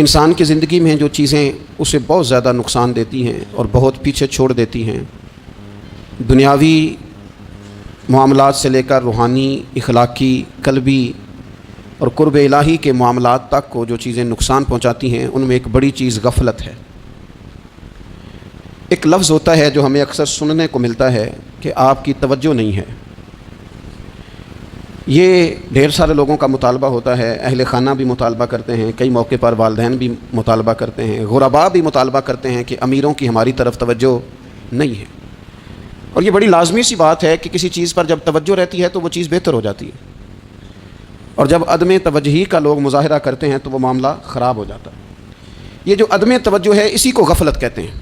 انسان کی زندگی میں جو چیزیں اسے بہت زیادہ نقصان دیتی ہیں اور بہت پیچھے چھوڑ دیتی ہیں، دنیاوی معاملات سے لے کر روحانی، اخلاقی، قلبی اور قرب الہی کے معاملات تک کو جو چیزیں نقصان پہنچاتی ہیں، ان میں ایک بڑی چیز غفلت ہے۔ ایک لفظ ہوتا ہے جو ہمیں اکثر سننے کو ملتا ہے کہ آپ کی توجہ نہیں ہے۔ یہ ڈھیر سارے لوگوں کا مطالبہ ہوتا ہے، اہل خانہ بھی مطالبہ کرتے ہیں، کئی موقع پر والدین بھی مطالبہ کرتے ہیں، غرباء بھی مطالبہ کرتے ہیں کہ امیروں کی ہماری طرف توجہ نہیں ہے۔ اور یہ بڑی لازمی سی بات ہے کہ کسی چیز پر جب توجہ رہتی ہے تو وہ چیز بہتر ہو جاتی ہے، اور جب عدم توجہی کا لوگ مظاہرہ کرتے ہیں تو وہ معاملہ خراب ہو جاتا ہے۔ یہ جو عدم توجہ ہے اسی کو غفلت کہتے ہیں،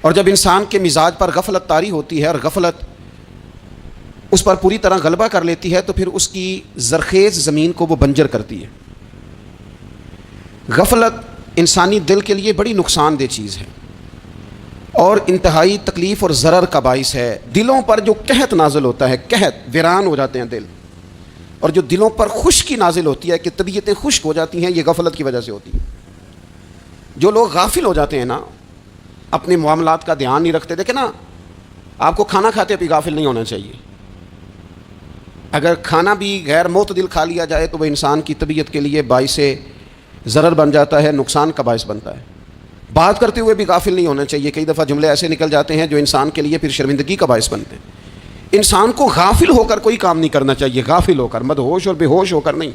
اور جب انسان کے مزاج پر غفلت طاری ہوتی ہے اور غفلت اس پر پوری طرح غلبہ کر لیتی ہے تو پھر اس کی زرخیز زمین کو وہ بنجر کرتی ہے۔ غفلت انسانی دل کے لیے بڑی نقصان دہ چیز ہے اور انتہائی تکلیف اور ضرر کا باعث ہے۔ دلوں پر جو قحط نازل ہوتا ہے، قحط، ویران ہو جاتے ہیں دل، اور جو دلوں پر خشکی نازل ہوتی ہے کہ طبیعتیں خشک ہو جاتی ہیں، یہ غفلت کی وجہ سے ہوتی ہے۔ جو لوگ غافل ہو جاتے ہیں نا، اپنے معاملات کا دھیان نہیں رکھتے، دیکھیں نا، آپ کو کھانا کھاتے بھی غافل نہیں ہونا چاہیے۔ اگر کھانا بھی غیر معتدل کھا لیا جائے تو وہ انسان کی طبیعت کے لیے باعث ضرر بن جاتا ہے، نقصان کا باعث بنتا ہے۔ بات کرتے ہوئے بھی غافل نہیں ہونا چاہیے، کئی دفعہ جملے ایسے نکل جاتے ہیں جو انسان کے لیے پھر شرمندگی کا باعث بنتے ہیں۔ انسان کو غافل ہو کر کوئی کام نہیں کرنا چاہیے، غافل ہو کر، مدہوش اور بے ہوش ہو کر نہیں۔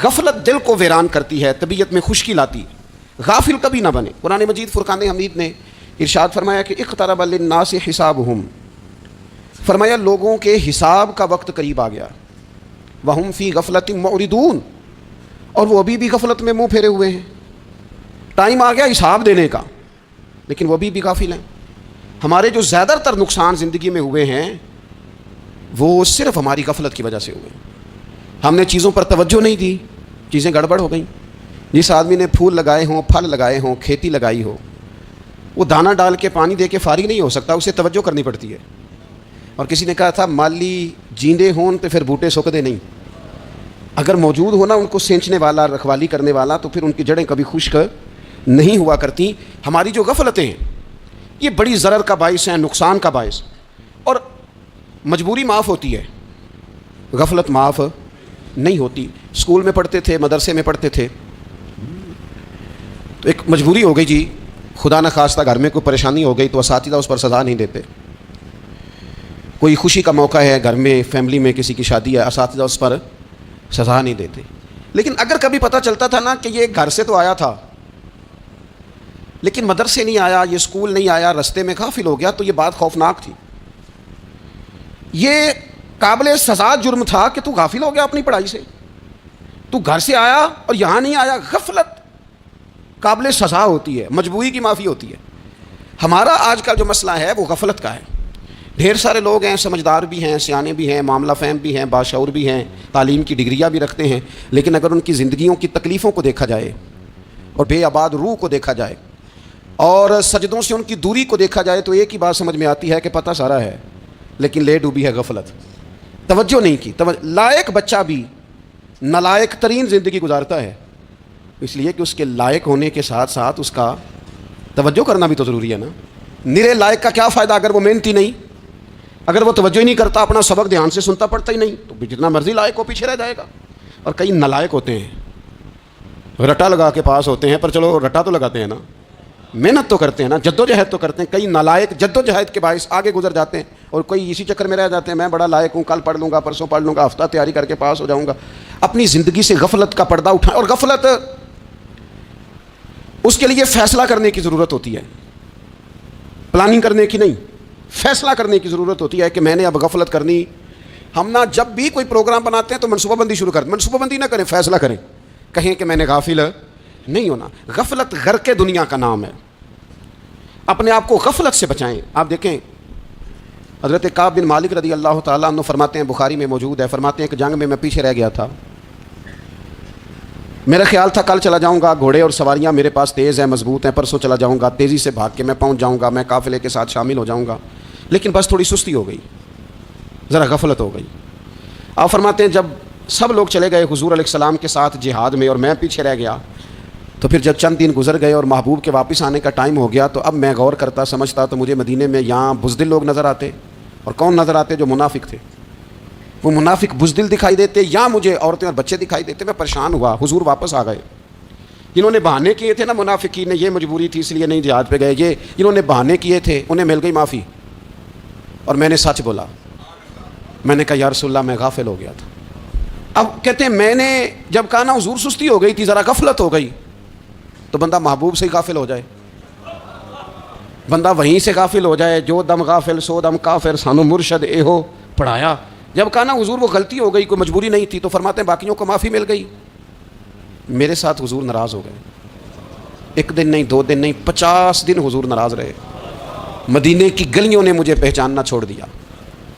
غفلت دل کو ویران کرتی ہے، طبیعت میں خشکی لاتی ہے۔ غافل کبھی نہ بنے۔ قرآن مجید فرقان حمید نے ارشاد فرمایا کہ اقترب للناس حسابہم، فرمایا لوگوں کے حساب کا وقت قریب آ گیا، وہم فی غفلۃ معرضون، اور وہ ابھی بھی غفلت میں منہ پھیرے ہوئے ہیں۔ ٹائم آ گیا حساب دینے کا، لیکن وہ بھی غافل ہیں۔ ہمارے جو زیادہ تر نقصان زندگی میں ہوئے ہیں وہ صرف ہماری غفلت کی وجہ سے ہوئے ہیں۔ ہم نے چیزوں پر توجہ نہیں دی، چیزیں گڑبڑ ہو گئیں۔ جس آدمی نے پھول لگائے ہوں، پھل لگائے ہوں، کھیتی لگائی ہو، وہ دانہ ڈال کے پانی دے کے فارغ نہیں ہو سکتا، اسے توجہ کرنی پڑتی ہے۔ اور کسی نے کہا تھا مالی جیندے ہون تو پھر بوٹے سکدے نہیں، اگر موجود ہونا ان کو سینچنے والا، رکھوالی کرنے والا، تو پھر ان کی جڑیں کبھی خشک نہیں ہوا کرتی۔ ہماری جو غفلتیں ہیں یہ بڑی ضرر کا باعث ہیں، نقصان کا باعث۔ اور مجبوری معاف ہوتی ہے، غفلت معاف نہیں ہوتی۔ اسکول میں پڑھتے تھے، مدرسے میں پڑھتے تھے، تو ایک مجبوری ہو گئی جی، خدا نخواستہ گھر میں کوئی پریشانی ہو گئی تو اساتذہ اس پر سزا نہیں دیتے۔ کوئی خوشی کا موقع ہے گھر میں، فیملی میں کسی کی شادی ہے، اساتذہ اس پر سزا نہیں دیتے۔ لیکن اگر کبھی پتہ چلتا تھا نا کہ یہ گھر سے تو آیا تھا لیکن مدرسے نہیں آیا، یہ اسکول نہیں آیا، رستے میں غافل ہو گیا، تو یہ بات خوفناک تھی۔ یہ قابل سزا جرم تھا کہ تو غافل ہو گیا اپنی پڑھائی سے، تو گھر سے آیا اور یہاں نہیں آیا۔ غفلت قابل سزا ہوتی ہے، مجبوری کی معافی ہوتی ہے۔ ہمارا آج کا جو مسئلہ ہے وہ غفلت کا ہے۔ ڈھیر سارے لوگ ہیں، سمجھدار بھی ہیں، سیانے بھی ہیں، معاملہ فہم بھی ہیں، باشعور بھی ہیں، تعلیم کی ڈگریاں بھی رکھتے ہیں، لیکن اگر ان کی زندگیوں کی تکلیفوں کو دیکھا جائے اور بے آباد روح کو دیکھا جائے اور سجدوں سے ان کی دوری کو دیکھا جائے تو ایک ہی بات سمجھ میں آتی ہے کہ پتہ سارا ہے لیکن لے ڈوبی ہے غفلت، توجہ نہیں کی۔ لائق بچہ بھی نالائق ترین زندگی گزارتا ہے، اس لیے کہ اس کے لائق ہونے کے ساتھ ساتھ اس کا توجہ کرنا بھی تو ضروری ہے نا۔ نرے لائق کا کیا فائدہ اگر وہ محنتی نہیں، اگر وہ توجہ ہی نہیں کرتا، اپنا سبق دھیان سے سنتا پڑھتا ہی نہیں، تو جتنا مرضی لائق ہو پیچھے رہ جائے گا۔ اور کئی نالائق ہوتے ہیں، رٹا لگا کے پاس ہوتے ہیں، پر چلو رٹا تو لگاتے ہیں نا، محنت تو کرتے ہیں نا، جد و جہد تو کرتے ہیں۔ کئی نالائق جد و جہد کے باعث آگے گزر جاتے ہیں اور کوئی اسی چکر میں رہ جاتے ہیں، میں بڑا لائق ہوں، کل پڑھ لوں گا، پرسوں پڑھ لوں گا، ہفتہ تیاری کر کے پاس ہو جاؤں گا۔ اپنی زندگی سے غفلت کا پردہ اٹھائیں، اور غفلت اس کے لیے فیصلہ کرنے کی ضرورت ہوتی ہے، پلاننگ کرنے کی نہیں، فیصلہ کرنے کی ضرورت ہوتی ہے کہ میں نے اب غفلت کرنی۔ ہم نہ جب بھی کوئی پروگرام بناتے ہیں تو منصوبہ بندی شروع کریں، منصوبہ بندی نہ کریں، فیصلہ کریں، کہیں کہ میں نے غافل نہیں ہونا۔ غفلت غرق دنیا کا نام ہے، اپنے آپ کو غفلت سے بچائیں۔ آپ دیکھیں حضرت کعب بن مالک رضی اللہ تعالیٰ عنہ فرماتے ہیں، بخاری میں موجود ہے، فرماتے ہیں کہ جنگ میں پیچھے رہ گیا تھا، میرا خیال تھا کل چلا جاؤں گا، گھوڑے اور سواریاں میرے پاس تیز ہیں، مضبوط ہیں، پرسوں چلا جاؤں گا، تیزی سے بھاگ کے میں پہنچ جاؤں گا، میں قافلے کے ساتھ شامل ہو جاؤں گا، لیکن بس تھوڑی سستی ہو گئی، ذرا غفلت ہو گئی۔ آپ فرماتے ہیں جب سب لوگ چلے گئے حضور علیہ السلام کے ساتھ جہاد میں اور میں پیچھے رہ گیا، تو پھر جب چند دن گزر گئے اور محبوب کے واپس آنے کا ٹائم ہو گیا تو اب میں غور کرتا سمجھتا تو مجھے مدینے میں یہاں بزدل لوگ نظر آتے، اور کون نظر آتے؟ جو منافق تھے، وہ منافق بزدل دکھائی دیتے، یا مجھے عورتیں اور بچے دکھائی دیتے۔ میں پریشان ہوا، حضور واپس آ گئے۔ جنہوں نے بہانے کیے تھے نا منافقین نے، یہ مجبوری تھی اس لیے نہیں جہاد پہ گئے، یہ جنہوں نے بہانے کیے تھے انہیں مل گئی معافی، اور میں نے سچ بولا۔ میں نے کہا یا رسول اللہ میں غافل ہو گیا تھا۔ اب کہتے ہیں میں نے جب کہا نا حضور سستی ہو گئی تھی، ذرا غفلت ہو گئی، تو بندہ محبوب سے ہی غافل ہو جائے، بندہ وہیں سے غافل ہو جائے۔ جو دم غافل سو دم کافر، سانو مرشد اے ہو پڑھایا۔ جب کہا نا حضور وہ غلطی ہو گئی، کوئی مجبوری نہیں تھی، تو فرماتے ہیں باقیوں کو معافی مل گئی، میرے ساتھ حضور ناراض ہو گئے۔ ایک دن نہیں، 2 دن نہیں، 50 دن حضور ناراض رہے۔ مدینے کی گلیوں نے مجھے پہچاننا چھوڑ دیا،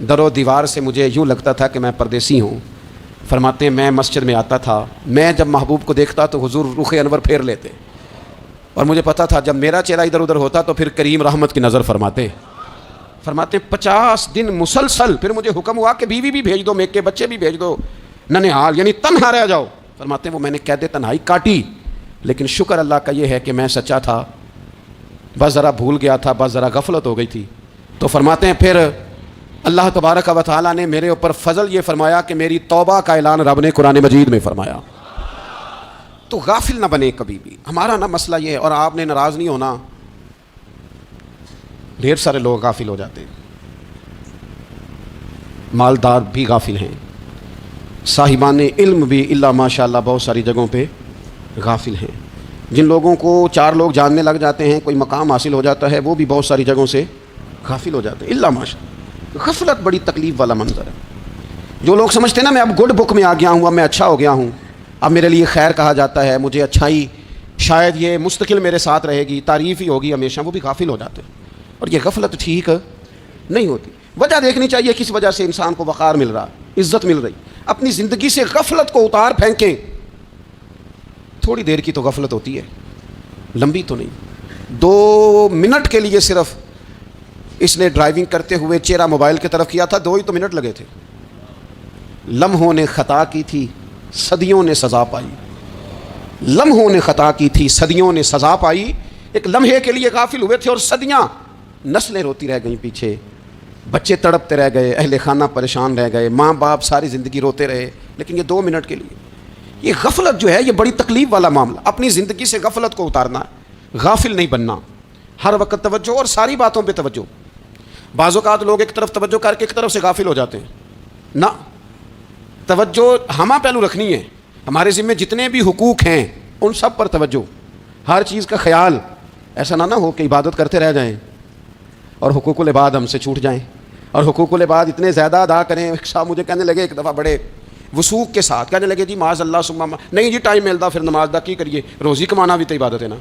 در و دیوار سے مجھے یوں لگتا تھا کہ میں پردیسی ہوں۔ فرماتے ہیں میں مسجد میں آتا تھا، میں جب محبوب کو دیکھتا تو حضور رخ انور پھیر لیتے، اور مجھے پتا تھا جب میرا چہرہ ادھر ادھر ہوتا تو پھر کریم رحمت کی نظر فرماتے 50 دن مسلسل۔ پھر مجھے حکم ہوا کہ بیوی بھی بھیج دو، میک کے بچے بھی بھیج دو، ننہال یعنی تنہا رہ جاؤ۔ فرماتے ہیں وہ میں نے قید تنہائی کاٹی، لیکن شکر اللہ کا یہ ہے کہ میں سچا تھا، بس ذرا بھول گیا تھا، بس ذرا غفلت ہو گئی تھی۔ تو فرماتے ہیں پھر اللہ تبارک و تعالیٰ نے میرے اوپر فضل یہ فرمایا کہ میری توبہ کا اعلان رب نے قرآن مجید میں فرمایا۔ تو غافل نہ بنے کبھی بھی، ہمارا نا مسئلہ یہ ہے، اور آپ نے ناراض نہیں ہونا۔ ڈھیر سارے لوگ غافل ہو جاتے ہیں، مالدار بھی غافل ہیں، صاحبان علم بھی اللہ ماشاء اللہ بہت ساری جگہوں پہ غافل ہیں۔ جن لوگوں کو 4 لوگ جاننے لگ جاتے ہیں، کوئی مقام حاصل ہو جاتا ہے، وہ بھی بہت ساری جگہوں سے غافل ہو جاتے ہیں، اللہ ماشاء اللہ۔ غفلت بڑی تکلیف والا منظر ہے۔ جو لوگ سمجھتے ہیں نا میں اب گڈ بک میں آ گیا ہوں، اب میں اچھا ہو گیا ہوں، اب میرے لیے خیر کہا جاتا ہے، مجھے اچھائی شاید یہ مستقل میرے ساتھ رہے گی، تعریف ہی ہوگی ہمیشہ، وہ بھی غافل ہو جاتے ہیں۔ اور یہ غفلت ٹھیک نہیں ہوتی۔ وجہ دیکھنی چاہیے کس وجہ سے انسان کو وقار مل رہا، عزت مل رہی۔ اپنی زندگی سے غفلت کو اتار پھینکیں۔ تھوڑی دیر کی تو غفلت ہوتی ہے، لمبی تو نہیں۔ 2 منٹ کے لیے صرف اس نے ڈرائیونگ کرتے ہوئے چہرہ موبائل کی طرف کیا تھا، 2 ہی تو منٹ لگے تھے۔ لمحوں نے خطا کی تھی، صدیوں نے سزا پائی۔ لمحوں نے خطا کی تھی، صدیوں نے سزا پائی۔ ایک لمحے کے لیے غافل ہوئے تھے اور صدیاں، نسلیں روتی رہ گئیں پیچھے، بچے تڑپتے رہ گئے، اہل خانہ پریشان رہ گئے، ماں باپ ساری زندگی روتے رہے، لیکن یہ 2 منٹ کے لیے۔ یہ غفلت جو ہے یہ بڑی تکلیف والا معاملہ۔ اپنی زندگی سے غفلت کو اتارنا ہے، غافل نہیں بننا، ہر وقت توجہ اور ساری باتوں پہ توجہ۔ بعض اوقات لوگ ایک طرف توجہ کر کے ایک طرف سے غافل ہو جاتے ہیں، نہ، توجہ ہمہ پہلو رکھنی ہے۔ ہمارے ذمہ جتنے بھی حقوق ہیں ان سب پر توجہ، ہر چیز کا خیال، ایسا نہ ہو کہ عبادت کرتے رہ جائیں اور حقوق العباد ہم سے چھوٹ جائیں، اور حقوق العباد اتنے زیادہ ادا کریں۔ ایک صاحب مجھے کہنے لگے ایک دفعہ بڑے وثوق کے ساتھ کہنے لگے جی معاذ اللہ ثم نہیں جی ٹائم ملتا پھر نماز دا کی کریے، روزی کمانا بھی تو عبادت ہے نا۔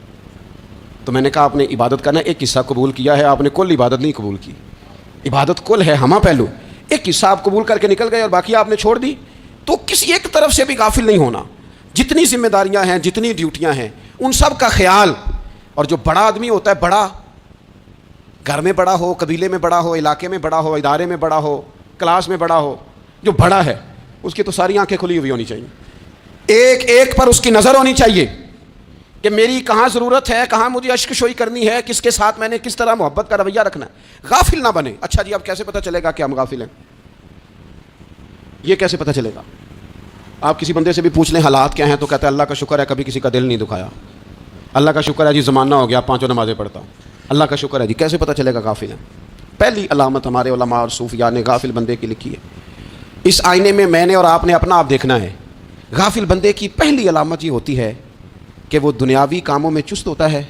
تو میں نے کہا آپ نے عبادت کرنا ایک حصہ قبول کیا ہے، آپ نے کل عبادت نہیں قبول کی۔ عبادت کل ہے، ہمہ پہلو، ایک حصہ آپ قبول کر کے نکل گئے اور باقی آپ نے چھوڑ دی۔ تو کسی ایک طرف سے بھی غافل نہیں ہونا، جتنی ذمہ داریاں ہیں، جتنی ڈیوٹیاں ہیں، ان سب کا خیال۔ اور جو بڑا آدمی ہوتا ہے، بڑا گھر میں بڑا ہو، قبیلے میں بڑا ہو، علاقے میں بڑا ہو، ادارے میں بڑا ہو، کلاس میں بڑا ہو، جو بڑا ہے اس کی تو ساری آنکھیں کھلی ہوئی ہونی چاہیے، ایک ایک پر اس کی نظر ہونی چاہیے کہ میری کہاں ضرورت ہے، کہاں مجھے اشک شوئی کرنی ہے، کس کے ساتھ میں نے کس طرح محبت کا رویہ رکھنا ہے۔ غافل نہ بنے۔ اچھا جی اب کیسے پتہ چلے گا کہ ہم غافل ہیں؟ یہ کیسے پتہ چلے گا؟ آپ کسی بندے سے بھی پوچھ لیں حالات کیا ہیں تو کہتا ہے اللہ کا شکر ہے کبھی کسی کا دل نہیں دکھایا، اللہ کا شکر ہے جی زمانہ ہو گیا 5 نمازیں پڑھتا ہوں، اللہ کا شکر ہے جی۔ کیسے پتہ چلے گا غافل ہیں؟ پہلی علامت ہمارے علماء اور صوفیاء نے غافل بندے کی لکھی ہے۔ اس آئینے میں نے اور آپ نے اپنا آپ دیکھنا ہے۔ غافل بندے کی پہلی علامت یہ ہوتی ہے کہ وہ دنیاوی کاموں میں چست ہوتا ہے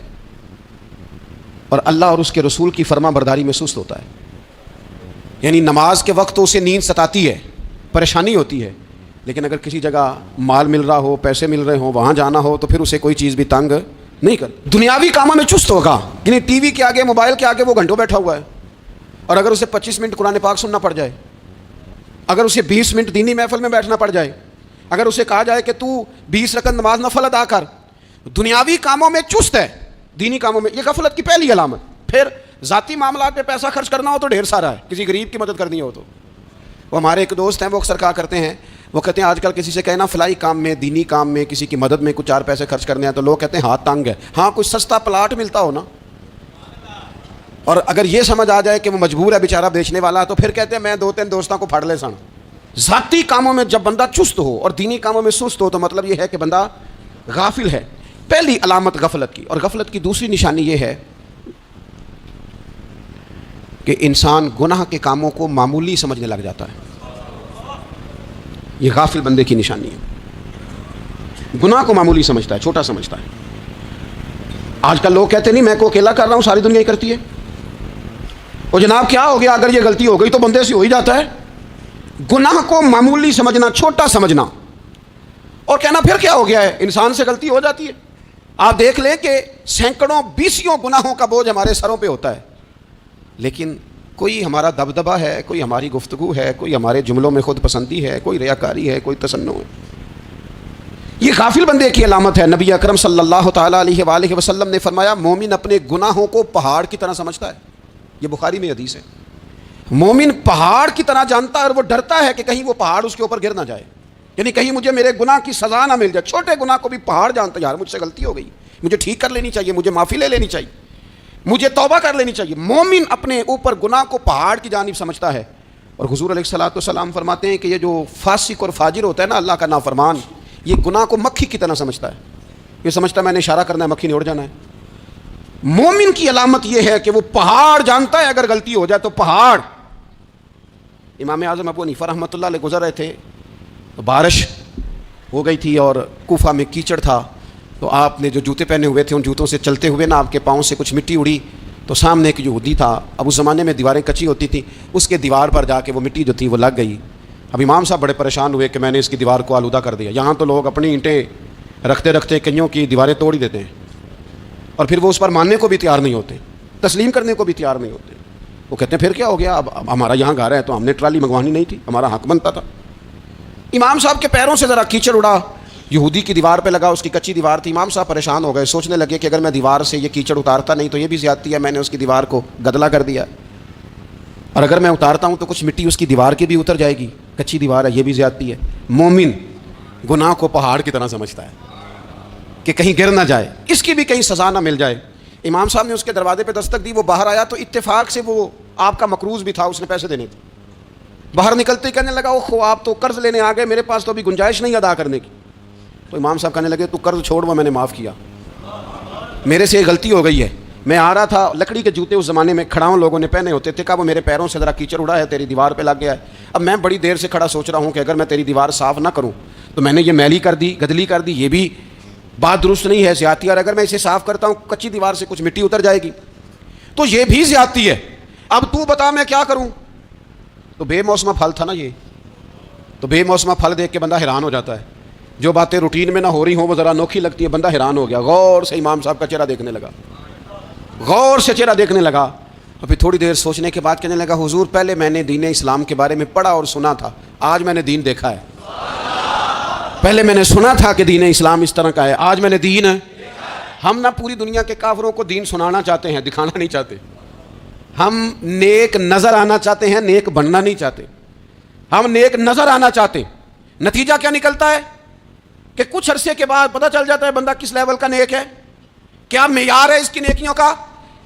اور اللہ اور اس کے رسول کی فرما برداری میں سست ہوتا ہے۔ یعنی نماز کے وقت تو اسے نیند ستاتی ہے، پریشانی ہوتی ہے، لیکن اگر کسی جگہ مال مل رہا ہو، پیسے مل رہے ہوں، وہاں جانا ہو تو پھر اسے کوئی چیز بھی تنگ نہیں کر۔ دنیاوی کاموں میں چست ہوگا، یعنی ٹی وی کے آگے، موبائل کے آگے وہ گھنٹوں بیٹھا ہوا ہے، اور اگر اسے 25 منٹ قرآن پاک سننا پڑ جائے، اگر اسے 20 منٹ دینی محفل میں بیٹھنا پڑ جائے، اگر اسے کہا جائے کہ تو 20 رکعت نماز نفل ادا کر، دنیاوی کاموں میں چست ہے، دینی کاموں میں، یہ غفلت کی پہلی علامت۔ پھر ذاتی معاملات پہ پیسہ خرچ کرنا ہو تو ڈھیر سارا ہے، کسی غریب کی مدد کرنی ہو تو۔ وہ ہمارے ایک دوست ہیں، وہ اکثر کہا کرتے ہیں وہ کہتے ہیں آج کل کسی سے کہنا فلائی کام میں، دینی کام میں، کسی کی مدد میں کچھ 4 پیسے خرچ کرنے ہیں تو لوگ کہتے ہیں ہاتھ تنگ ہے. ہاں کوئی سستا پلاٹ ملتا ہو نا، اور اگر یہ سمجھ آ جائے کہ وہ مجبور ہے بیچارہ بیچنے والا، تو پھر کہتے ہیں میں 2-3 دوستوں کو پھڑ لے سن. ذاتی کاموں میں جب بندہ چست ہو اور دینی کاموں میں سست ہو تو مطلب یہ ہے کہ بندہ غافل ہے. پہلی علامت غفلت کی. اور غفلت کی دوسری نشانی یہ ہے کہ انسان گناہ کے کاموں کو معمولی سمجھنے لگ جاتا ہے. یہ غافل بندے کی نشانی ہے. گناہ کو معمولی سمجھتا ہے، چھوٹا سمجھتا ہے. آج کل لوگ کہتے نہیں میں کو اکیلا کر رہا ہوں، ساری دنیا ہی کرتی ہے. اور جناب کیا ہو گیا، اگر یہ غلطی ہو گئی تو بندے سے ہو ہی جاتا ہے. گناہ کو معمولی سمجھنا، چھوٹا سمجھنا اور کہنا پھر کیا ہو گیا ہے، انسان سے غلطی ہو جاتی ہے. آپ دیکھ لیں کہ سینکڑوں بیسیوں گناہوں کا بوجھ ہمارے سروں پہ ہوتا ہے، لیکن کوئی ہمارا دبدبہ ہے، کوئی ہماری گفتگو ہے، کوئی ہمارے جملوں میں خود پسندی ہے، کوئی ریاکاری ہے، کوئی تصنع ہے. یہ غافل بندے کی علامت ہے. نبی اکرم صلی اللہ تعالیٰ علیہ وآلہ وسلم نے فرمایا مومن اپنے گناہوں کو پہاڑ کی طرح سمجھتا ہے. یہ بخاری میں حدیث ہے. مومن پہاڑ کی طرح جانتا ہے اور وہ ڈرتا ہے کہ کہیں وہ پہاڑ اس کے اوپر گر نہ جائے، یعنی کہیں مجھے میرے گناہ کی سزا نہ مل جائے. چھوٹے گناہ کو بھی پہاڑ جانتا ہے، یار مجھ سے غلطی ہو گئی، مجھے ٹھیک کر لینی چاہیے، مجھے معافی لے لینی چاہیے، مجھے توبہ کر لینی چاہیے. مومن اپنے اوپر گناہ کو پہاڑ کی جانب سمجھتا ہے. اور حضور علیہ الصلوۃ والسلام فرماتے ہیں کہ یہ جو فاسق اور فاجر ہوتا ہے نا، اللہ کا نافرمان، یہ گناہ کو مکھی کی طرح سمجھتا ہے. یہ سمجھتا ہے میں نے اشارہ کرنا ہے مکھی نے اڑ جانا ہے. مومن کی علامت یہ ہے کہ وہ پہاڑ جانتا ہے، اگر غلطی ہو جائے تو پہاڑ. امام اعظم ابو حنیفہ رحمۃ اللہ علیہ گزر رہے تھے تو بارش ہو گئی تھی اور کوفہ میں کیچڑ تھا، تو آپ نے جو جوتے پہنے ہوئے تھے ان جوتوں سے چلتے ہوئے نا آپ کے پاؤں سے کچھ مٹی اڑی، تو سامنے ایک یہودی تھا. اب اس زمانے میں دیواریں کچی ہوتی تھیں، اس کے دیوار پر جا کے وہ مٹی جو تھی وہ لگ گئی. اب امام صاحب بڑے پریشان ہوئے کہ میں نے اس کی دیوار کو آلودہ کر دیا. یہاں تو لوگ اپنی اینٹیں رکھتے رکھتے کئیوں کی دیواریں توڑ ہی دیتے ہیں، اور پھر وہ اس پر ماننے کو بھی تیار نہیں ہوتے، تسلیم کرنے کو بھی تیار نہیں ہوتے. وہ کہتے ہیں پھر کیا ہو گیا، اب ہمارا یہاں گھر ہے تو ہم نے ٹرالی منگوانی نہیں تھی، ہمارا حق بنتا تھا. امام صاحب کے پیروں سے ذرا کیچڑ اڑا، یہودی کی دیوار پہ لگا، اس کی کچی دیوار تھی. امام صاحب پریشان ہو گئے، سوچنے لگے کہ اگر میں دیوار سے یہ کیچڑ اتارتا نہیں تو یہ بھی زیادتی ہے، میں نے اس کی دیوار کو گدلا کر دیا، اور اگر میں اتارتا ہوں تو کچھ مٹی اس کی دیوار کی بھی اتر جائے گی، کچی دیوار ہے، یہ بھی زیادتی ہے. مومن گناہ کو پہاڑ کی طرح سمجھتا ہے کہ کہیں گر نہ جائے، اس کی بھی کہیں سزا نہ مل جائے. امام صاحب نے اس کے دروازے پہ دستک دی، وہ باہر آیا تو اتفاق سے وہ آپ کا مقروض بھی تھا، اس نے پیسے دینے تھے. باہر نکلتے ہی کہنے لگا اوہ آپ تو قرض لینے آ گئے، میرے پاس تو ابھی گنجائش نہیں ادا کرنے کی. تو امام صاحب کہنے لگے تو قرض چھوڑ، وہ میں نے معاف کیا، میرے سے یہ غلطی ہو گئی ہے. میں آ رہا تھا، لکڑی کے جوتے اس زمانے میں کھڑاؤں لوگوں نے پہنے ہوتے تھے، کہا وہ میرے پیروں سے ذرا کیچڑ اڑا ہے، تیری دیوار پہ لگ گیا ہے. اب میں بڑی دیر سے کھڑا سوچ رہا ہوں کہ اگر میں تیری دیوار صاف نہ کروں تو میں نے یہ میلی کر دی، گدلی کر دی، یہ بھی بات درست نہیں ہے، زیادتی. اور اگر میں اسے صاف کرتا ہوں کچی دیوار سے کچھ مٹی اتر جائے گی تو یہ بھی زیادتی ہے. اب تو بتا میں کیا کروں. تو بے موسمہ پھل تھا نا یہ، تو بے موسمہ پھل دیکھ کے بندہ حیران ہو جاتا ہے. جو باتیں روٹین میں نہ ہو رہی ہوں وہ ذرا انوکھی لگتی ہے، بندہ حیران ہو گیا. غور سے امام صاحب کا چہرہ دیکھنے لگا، غور سے چہرہ دیکھنے لگا، اور پھر تھوڑی دیر سوچنے کے بعد کہنے لگا حضور پہلے میں نے دین اسلام کے بارے میں پڑھا اور سنا تھا، آج میں نے دین دیکھا ہے. پہلے میں نے سنا تھا کہ دین اسلام اس طرح کا ہے، آج میں نے دین ہے. ہم نہ پوری دنیا کے کافروں کو دین سنانا چاہتے ہیں، دکھانا نہیں چاہتے. ہم نیک نظر آنا چاہتے ہیں، نیک بننا نہیں چاہتے. ہم نیک نظر آنا چاہتے ہیں. نتیجہ کیا نکلتا ہے کہ کچھ عرصے کے بعد پتہ چل جاتا ہے بندہ کس لیول کا نیک ہے، کیا معیار ہے اس کی نیکیوں کا.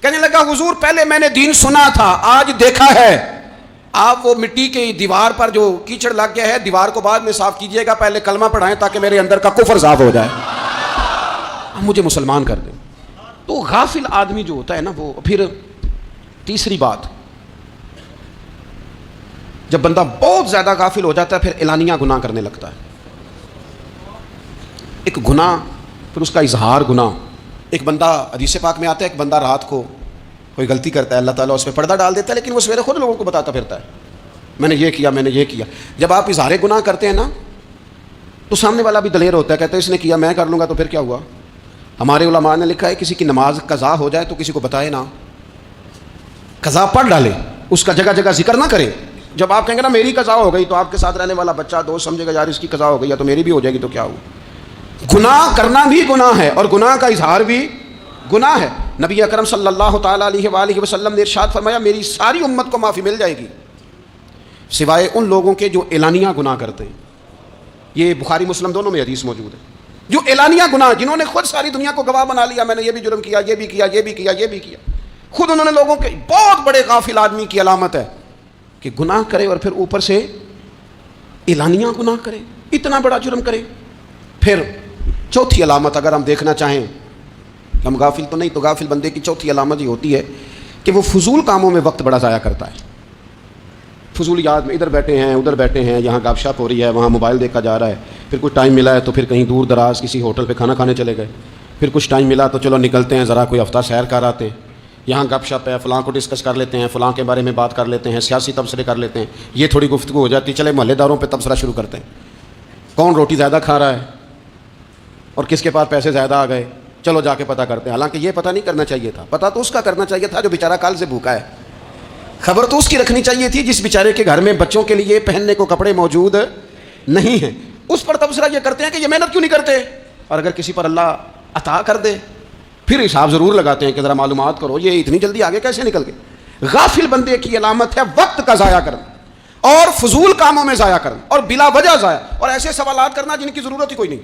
کہنے لگا حضور پہلے میں نے دین سنا تھا، آج دیکھا ہے. آپ وہ مٹی کی دیوار پر جو کیچڑ لگ گیا ہے، دیوار کو بعد میں صاف کیجئے گا، پہلے کلمہ پڑھائیں تاکہ میرے اندر کا کفر صاف ہو جائے، مجھے مسلمان کر دیں. تو غافل آدمی جو ہوتا ہے نا وہ پھر تیسری بات، جب بندہ بہت زیادہ غافل ہو جاتا ہے پھر اعلانیہ گناہ کرنے لگتا ہے. ایک گناہ پھر اس کا اظہار گناہ. ایک بندہ حدیث پاک میں آتا ہے، ایک بندہ رات کو کوئی غلطی کرتا ہے، اللہ تعالیٰ اس پہ پردہ ڈال دیتا ہے، لیکن وہ سویرے خود لوگوں کو بتاتا پھرتا ہے میں نے یہ کیا، میں نے یہ کیا. جب آپ اظہار گناہ کرتے ہیں نا تو سامنے والا بھی دلیر ہوتا ہے، کہتا ہے اس نے کیا میں کر لوں گا تو پھر کیا ہوا. ہمارے علماء نے لکھا ہے کسی کی نماز قضا ہو جائے تو کسی کو بتائے نہ، قضا پڑھ ڈالے، اس کا جگہ جگہ ذکر نہ کرے. جب آپ کہیں گے نا میری قضا ہو گئی تو آپ کے ساتھ رہنے والا بچہ دوست سمجھے گا یار اس کی قضا ہو گئی ہے تو میری بھی ہو جائے گی تو کیا ہوا. گناہ کرنا بھی گناہ ہے اور گناہ کا اظہار بھی گناہ ہے. نبی اکرم صلی اللہ تعالیٰ علیہ وآلہ وسلم نے ارشاد فرمایا میری ساری امت کو معافی مل جائے گی سوائے ان لوگوں کے جو اعلانیہ گناہ کرتے ہیں. یہ بخاری مسلم دونوں میں حدیث موجود ہے. جو اعلانیہ گناہ، جنہوں نے خود ساری دنیا کو گواہ بنا لیا، میں نے یہ بھی جرم کیا، یہ بھی کیا، یہ بھی کیا، یہ بھی کیا، خود انہوں نے لوگوں کے، بہت بڑے غافل آدمی کی علامت ہے کہ گناہ کرے اور پھر اوپر سے اعلانیہ گناہ کرے، اتنا بڑا جرم کرے. پھر چوتھی علامت اگر ہم دیکھنا چاہیں، ہم غافل تو نہیں، تو غافل بندے کی چوتھی علامت یہ ہوتی ہے کہ وہ فضول کاموں میں وقت بڑا ضائع کرتا ہے. فضولیات میں ادھر بیٹھے ہیں، ادھر بیٹھے ہیں، یہاں گپ شپ ہو رہی ہے، وہاں موبائل دیکھا جا رہا ہے، پھر کچھ ٹائم ملا ہے تو پھر کہیں دور دراز کسی ہوٹل پہ کھانا کھانے چلے گئے، پھر کچھ ٹائم ملا تو چلو نکلتے ہیں ذرا کوئی ہفتہ سیر کر آتے ہیں، یہاں گپ شپ ہے، فلاں کو ڈسکس کر لیتے ہیں، فلاں کے بارے میں بات کر لیتے ہیں، سیاسی تبصرے کر لیتے ہیں، یہ تھوڑی گفتگو ہو جاتی، چلے محلے داروں پہ تبصرہ شروع کرتے ہیں، کون روٹی زیادہ کھا رہا ہے اور کس کے پاس پیسے زیادہ آ گئے، چلو جا کے پتہ کرتے ہیں. حالانکہ یہ پتہ نہیں کرنا چاہیے تھا، پتہ تو اس کا کرنا چاہیے تھا جو بیچارہ کل سے بھوکا ہے. خبر تو اس کی رکھنی چاہیے تھی جس بیچارے کے گھر میں بچوں کے لیے پہننے کو کپڑے موجود نہیں ہیں. اس پر تبصرہ یہ کرتے ہیں کہ یہ محنت کیوں نہیں کرتے، اور اگر کسی پر اللہ عطا کر دے پھر حساب ضرور لگاتے ہیں کہ ذرا معلومات کرو یہ اتنی جلدی آگے کیسے نکل گئے. غافل بندے کی علامت ہے وقت کا ضائع کرنا اور فضول کاموں میں ضائع کرنا اور بلا وجہ ضائع، اور ایسے سوالات کرنا جن کی ضرورت ہی کوئی نہیں،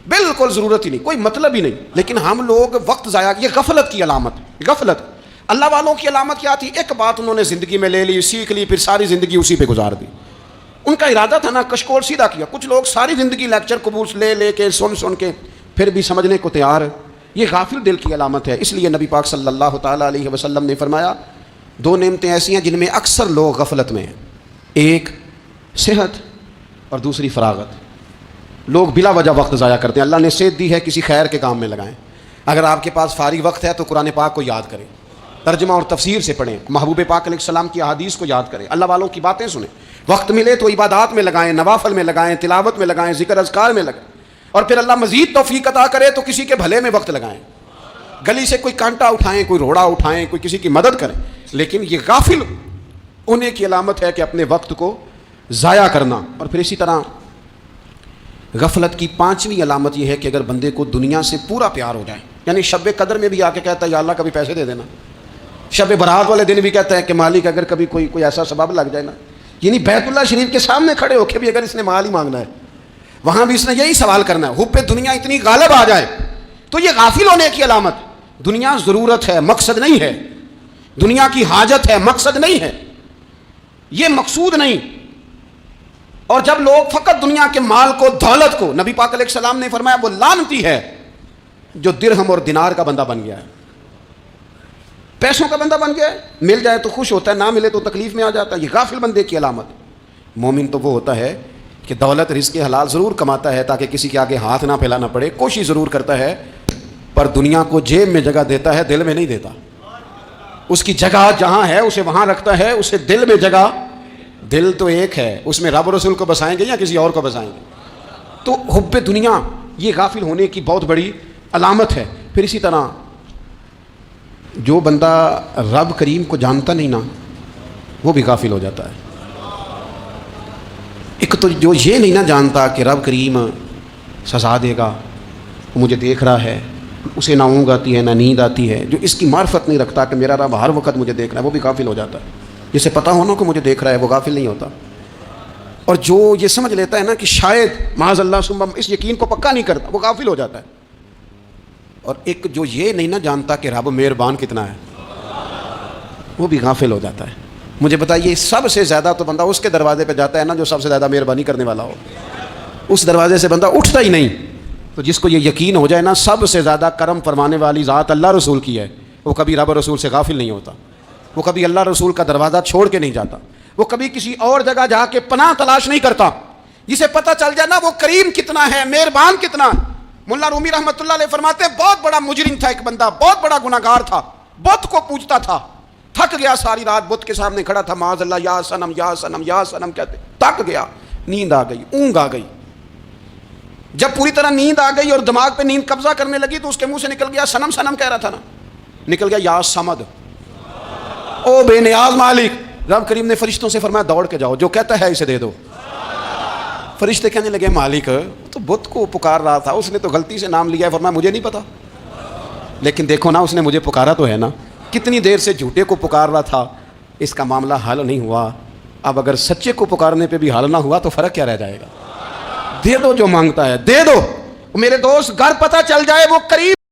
بالکل ضرورت ہی نہیں، کوئی مطلب ہی نہیں، لیکن ہم لوگ وقت ضائع. یہ غفلت کی علامت. غفلت. اللہ والوں کی علامت کیا تھی؟ ایک بات انہوں نے زندگی میں لے لی، سیکھ لی، پھر ساری زندگی اسی پہ گزار دی. ان کا ارادہ تھا نا کشکول سیدھا کیا. کچھ لوگ ساری زندگی لیکچر قبول لے کے سن کے پھر بھی سمجھنے کو تیار. یہ غافل دل کی علامت ہے. اس لیے نبی پاک صلی اللہ تعالیٰ علیہ وسلم نے فرمایا دو نعمتیں ایسی ہیں جن میں اکثر لوگ غفلت میں ہیں، ایک صحت اور دوسری فراغت. لوگ بلا وجہ وقت ضائع کرتے ہیں. اللہ نے صحت دی ہے، کسی خیر کے کام میں لگائیں. اگر آپ کے پاس فارغ وقت ہے تو قرآن پاک کو یاد کریں، ترجمہ اور تفسیر سے پڑھیں، محبوب پاک علیہ السلام کی احادیث کو یاد کریں، اللہ والوں کی باتیں سنیں. وقت ملے تو عبادات میں لگائیں، نوافل میں لگائیں، تلاوت میں لگائیں، ذکر اذکار میں لگائیں، اور پھر اللہ مزید توفیق عطا کرے تو کسی کے بھلے میں وقت لگائیں. گلی سے کوئی کانٹا اٹھائیں، کوئی روڑا اٹھائیں، کوئی کسی کی مدد کریں. لیکن یہ غافل ہونے کی علامت ہے کہ اپنے وقت کو ضائع کرنا. اور پھر اسی طرح غفلت کی پانچویں علامت یہ ہے کہ اگر بندے کو دنیا سے پورا پیار ہو جائے، یعنی شب قدر میں بھی آ کے کہتا ہے یا اللہ کبھی پیسے دے دینا، شب برات والے دن بھی کہتا ہے کہ مالک اگر کبھی کوئی ایسا سبب لگ جائے نا، یعنی بیت اللہ شریف کے سامنے کھڑے ہو کے بھی اگر اس نے مال ہی مانگنا ہے وہاں بھی اس نے یہی سوال کرنا ہے، حب دنیا اتنی غالب آ جائے، تو یہ غافل ہونے کی علامت. دنیا ضرورت ہے، مقصد نہیں ہے. دنیا کی حاجت ہے، مقصد نہیں ہے. یہ مقصود نہیں. اور جب لوگ فقط دنیا کے مال کو، دولت کو، نبی پاک علیہ السلام نے فرمایا وہ لعنتی ہے جو درہم اور دینار کا بندہ بن گیا ہے، پیسوں کا بندہ بن گیا ہے. مل جائے تو خوش ہوتا ہے، نہ ملے تو تکلیف میں آ جاتا ہے. یہ غافل بندے کی علامت. مومن تو وہ ہوتا ہے کہ دولت رزق حلال ضرور کماتا ہے تاکہ کسی کے آگے ہاتھ نہ پھیلانا پڑے، کوشش ضرور کرتا ہے، پر دنیا کو جیب میں جگہ دیتا ہے، دل میں نہیں دیتا. اس کی جگہ جہاں ہے اسے وہاں رکھتا ہے، اسے دل میں جگہ. دل تو ایک ہے، اس میں رب رسول کو بسائیں گے یا کسی اور کو بسائیں گے. تو حب دنیا یہ غافل ہونے کی بہت بڑی علامت ہے. پھر اسی طرح جو بندہ رب کریم کو جانتا نہیں نا وہ بھی غافل ہو جاتا ہے. ایک تو جو یہ نہیں نہ جانتا کہ رب کریم سزا دے گا، وہ مجھے دیکھ رہا ہے، اسے نہ اونگ آتی ہے نہ نیند آتی ہے، جو اس کی معرفت نہیں رکھتا کہ میرا رب ہر وقت مجھے دیکھ رہا ہے، وہ بھی غافل ہو جاتا ہے. جسے پتہ ہونا کہ مجھے دیکھ رہا ہے وہ غافل نہیں ہوتا. اور جو یہ سمجھ لیتا ہے نا کہ شاید معاذ اللہ ثم، اس یقین کو پکا نہیں کرتا، وہ غافل ہو جاتا ہے. اور ایک جو یہ نہیں نہ جانتا کہ رب مہربان کتنا ہے وہ بھی غافل ہو جاتا ہے. مجھے بتائیے سب سے زیادہ تو بندہ اس کے دروازے پہ جاتا ہے نا جو سب سے زیادہ مہربانی کرنے والا ہو. اس دروازے سے بندہ اٹھتا ہی نہیں. تو جس کو یہ یقین ہو جائے نا سب سے زیادہ کرم فرمانے والی ذات اللہ رسول کی ہے، وہ کبھی رب رسول سے غافل نہیں ہوتا. وہ کبھی اللہ رسول کا دروازہ چھوڑ کے نہیں جاتا. وہ کبھی کسی اور جگہ جا کے پناہ تلاش نہیں کرتا. جسے پتہ چل جائے نا وہ کریم کتنا ہے، مہربان کتنا. ملا رومی رحمۃ اللہ علیہ فرماتے بہت بڑا مجرم تھا ایک بندہ، بہت بڑا گناہگار تھا، بت کو پوجتا تھا، تھک گیا، ساری رات بت کے سامنے کھڑا تھا، معاذ اللہ یا صنم یا صنم یا صنم کہتے، تھک گیا، نیند آ گئی، اونگ آ گئی. جب پوری طرح نیند آ گئی اور دماغ پہ نیند قبضہ کرنے لگی تو اس کے منہ سے نکل گیا، صنم صنم کہہ رہا تھا نا، نکل گیا یا صمد، او بے نیاز مالک. رب کریم نے فرشتوں سے فرمایا دوڑ کے جاؤ، جو کہتا ہے اسے دے دو. فرشتے کہنے لگے مالک تو بت کو پکار رہا تھا، اس نے تو غلطی سے نام لیا ہے. فرمایا مجھے نہیں پتا، لیکن دیکھو نا اس نے مجھے پکارا تو ہے نا. کتنی دیر سے جھوٹے کو پکار رہا تھا، اس کا معاملہ حل نہیں ہوا. اب اگر سچے کو پکارنے پہ بھی حل نہ ہوا تو فرق کیا رہ جائے گا. دے دو جو مانگتا ہے، دے دو۔ میرے دوست، گھر پتہ چل جائے وہ قریب